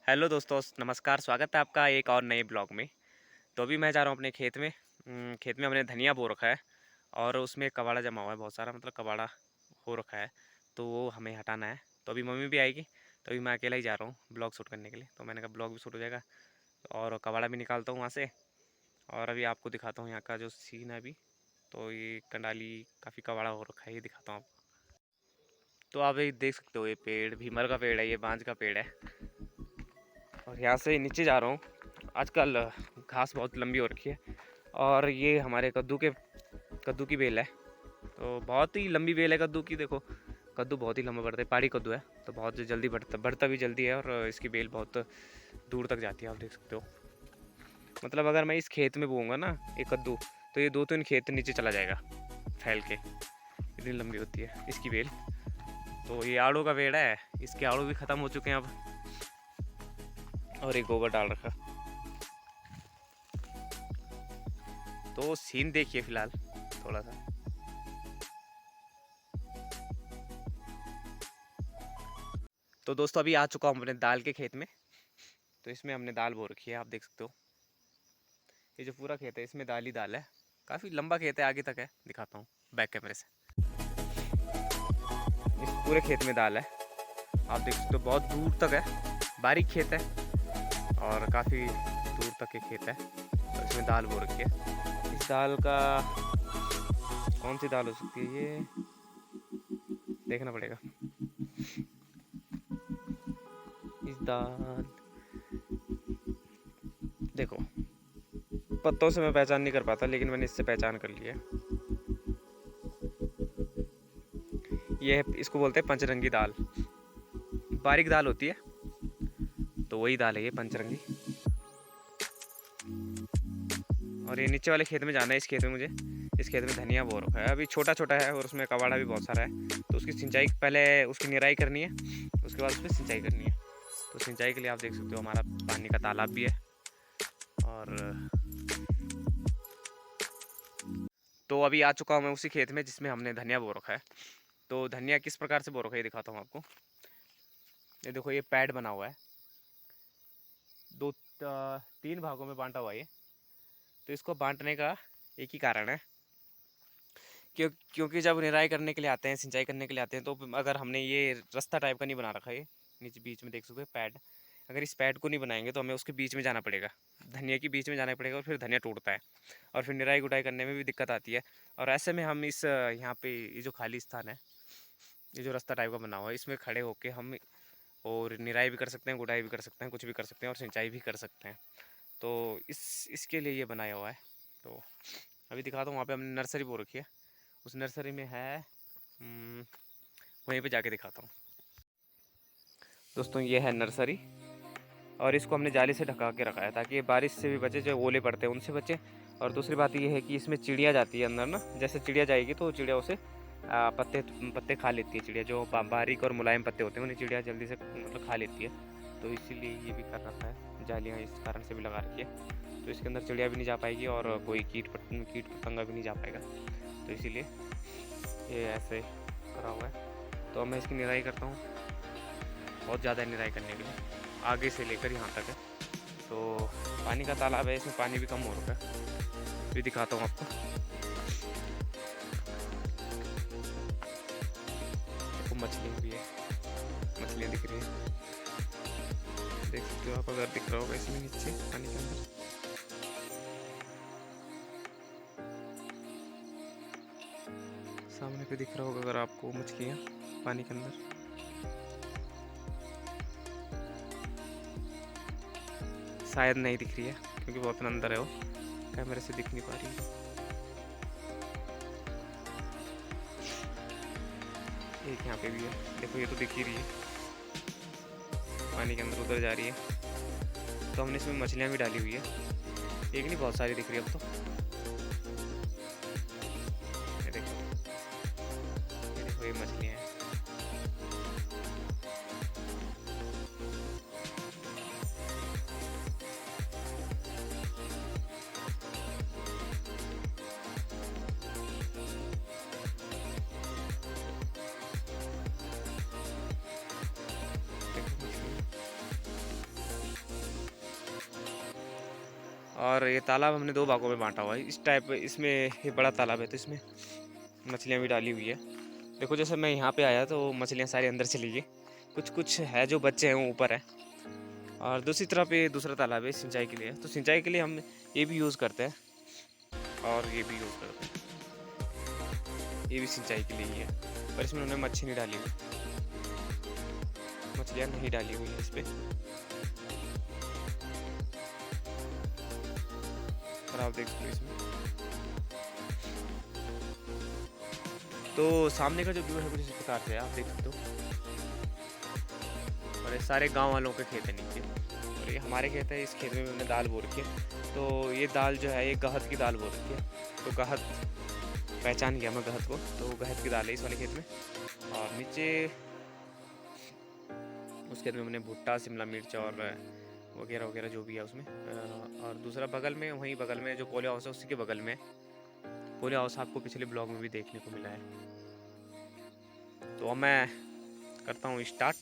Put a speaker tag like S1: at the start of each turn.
S1: Hello दोस्तों, नमस्कार। स्वागत है आपका एक और नए ब्लॉग में। तो अभी मैं जा रहा हूँ अपने खेत में। खेत में हमने धनिया बो रखा है और उसमें कबाड़ा जमा हुआ है बहुत सारा, मतलब कबाड़ा हो रखा है, तो वो हमें हटाना है। तो अभी मम्मी भी आएगी, तो अभी मैं अकेला ही जा रहा हूँ ब्लॉग शूट करने के लिए। तो मैंने कहा ब्लॉग भी शूट हो जाएगा और कबाड़ा भी निकालता हूँ वहाँ से। और अभी आपको दिखाता हूँ यहाँ का जो सीन है अभी। तो ये कंडाली काफ़ी कबाड़ा हो रखा है, ये दिखाता हूँ आपको। तो आप ये देख सकते हो, ये पेड़ भीमर का पेड़ है, ये बांज का पेड़ है। और यहाँ से नीचे जा रहा हूँ। आजकल घास बहुत लंबी हो रखी है और ये हमारे कद्दू की बेल है। तो बहुत ही लंबी बेल है कद्दू की। देखो, कद्दू बहुत ही लंबा बढ़ता है, पहाड़ी कद्दू है, तो बहुत जल्दी बढ़ता भी जल्दी है। और इसकी बेल बहुत दूर तक जाती है, आप देख सकते हो। मतलब अगर मैं इस खेत में बोऊंगा ना एक कद्दू, तो ये 2-3 खेत नीचे चला जाएगा फैल के, इतनी लंबी होती है इसकी बेल। तो ये आड़ू का पेड़ है, इसके आड़ू भी ख़त्म हो चुके हैं अब। और एक गोबर डाल रखा। तो सीन देखिए फिलहाल थोड़ा सा। तो दोस्तों अभी आ चुका हूँ अपने दाल के खेत में। तो इसमें हमने दाल बो रखी है, आप देख सकते हो। ये जो पूरा खेत है इसमें दाल ही दाल है। काफ़ी लंबा खेत है, आगे तक है, दिखाता हूँ बैक कैमरे से। इस पूरे खेत में दाल है, आप देख सकते हो, बहुत दूर तक है। बारीक खेत है और काफ़ी दूर तक के खेत है। और इसमें दाल बो रखी है। इस दाल का कौन सी दाल हो सकती है, ये देखना पड़ेगा। इस दाल, देखो, पत्तों से मैं पहचान नहीं कर पाता, लेकिन मैंने इससे पहचान कर लिया। ये है, इसको बोलते हैं पंचरंगी दाल। बारीक दाल होती है, तो वही दाल है ये पंचरंगी। और ये नीचे वाले खेत में जाना है। इस खेत में मुझे, इस खेत में धनिया बो रखा है, अभी छोटा छोटा है और उसमें कबाड़ा भी बहुत सारा है। तो उसकी सिंचाई, पहले उसकी निराई करनी है, उसके बाद उसमें सिंचाई करनी है। तो सिंचाई के लिए आप देख सकते हो हमारा पानी का तालाब भी है। और तो अभी आ चुका हूँ मैं उसी खेत में जिसमें हमने धनिया बो रखा है। तो धनिया किस प्रकार से बो रखा है ये दिखाता हूँ आपको। ये देखो, ये पैड बना हुआ है, 3 भागों में बांटा हुआ है ये। तो इसको बांटने का एक ही कारण है, क्योंकि जब निराई करने के लिए आते हैं, सिंचाई करने के लिए आते हैं, तो अगर हमने ये रास्ता टाइप का नहीं बना रखा है, नीचे बीच में देख सकते हो पैड, अगर इस पैड को नहीं बनाएंगे तो हमें उसके बीच में जाना पड़ेगा, धनिया के बीच में जाना पड़ेगा, और फिर धनिया टूटता है और फिर निराई गुटाई करने में भी दिक्कत आती है। और ऐसे में हम इस यहाँ पे ये जो खाली स्थान है, ये जो रास्ता टाइप का बना हुआ है, इसमें खड़े होके हम और निराई भी कर सकते हैं, गुटाई भी कर सकते हैं, कुछ भी कर सकते हैं और सिंचाई भी कर सकते हैं। तो इसके लिए ये बनाया हुआ है। तो अभी दिखाता हूँ, वहाँ पे हमने नर्सरी बो रखी है, उस नर्सरी में है, वहीं पे जाके दिखाता हूँ। दोस्तों ये है नर्सरी, और इसको हमने जाली से ढका के रखा है ताकि ये बारिश से भी बचे, जो ओले पड़ते हैं उनसे बचे। और दूसरी बात ये है कि इसमें चिड़िया जाती है अंदर ना, जैसे चिड़िया जाएगी तो चिड़िया उसे पत्ते पत्ते खा लेती है। चिड़िया जो बारीक और मुलायम पत्ते होते हैं उन्हें चिड़िया जल्दी से मतलब खा लेती है। तो इसीलिए ये भी कर रखा है, जालियाँ इस कारण से भी लगा रखी है। तो इसके अंदर चिड़िया भी नहीं जा पाएगी और कोई कीट पतंगा भी नहीं जा पाएगा। तो इसीलिए ये ऐसे करा हुआ है। तो अब मैं इसकी निराई करता हूँ, बहुत ज़्यादा निराई करने के लिए, आगे से लेकर यहाँ तक है। तो पानी का तालाब है, इसमें पानी भी कम हो रखा है, भी दिखाता हूँ आपको। देखो मछलियाँ भी है, मछलियाँ दिख रही है, देख सकते हो आप, अगर दिख रहा होगा इसमें नीचे पानी के अंदर। सामने पे दिख रहा होगा अगर आपको मछलियाँ पानी के अंदर। शायद नहीं दिख रही है क्योंकि बहुत अंदर है वो, कैमरे से दिख नहीं पा रही है। एक यहाँ पे भी है, देखो ये तो दिख ही रही है, पानी के अंदर उधर जा रही है। तो हमने इसमें मछलियाँ भी डाली हुई है, एक नहीं बहुत सारी दिख रही है अब तो। ये देखो, ये देखो, ये मछलियाँ हैं। देखो मछलियाँ, और ये तालाब हमने 2 भागों में बाँटा हुआ है। इस टाइप इसमें ये बड़ा तालाब है तो इसमें मछलियाँ भी डाली हुई है। देखो जैसे मैं यहाँ पे आया तो मछलियाँ सारी अंदर चली गई। कुछ है जो बच्चे हैं वो ऊपर है। और दूसरी तरफ ये दूसरा तालाब है सिंचाई के लिए। तो सिंचाई के लिए हम ये भी यूज़ करते हैं और ये भी यूज़ करते हैं। ये भी सिंचाई के लिए ही है, पर इसमें उन्होंने मच्छी नहीं डाली हुई, मछलियाँ नहीं डाली हुई है इस पे। और आप देख सकते हो इसमें। तो सामने का जो व्यू है कुछ इस प्रकार से है, आप देख सकते हो। और ये सारे गांव वालों के खेत है नीचे, और ये हमारे खेत है। इस खेत में हमने दाल बो रखी है। तो ये दाल जो है ये गहत की दाल बो रखी है। तो गहत पहचान गया मैं गहत को, तो गहत की दाल है इस वाले खेत में। और नीचे उस खेत में हमने भुट्टा, शिमला मिर्च और वगैरह वगैरह जो भी है उसमें। और दूसरा बगल में, वहीं बगल में जो पोलो हाउस है उसी के बगल में पोलो हाउस आपको पिछले ब्लॉग में भी देखने को मिला है। तो अब मैं करता हूँ स्टार्ट।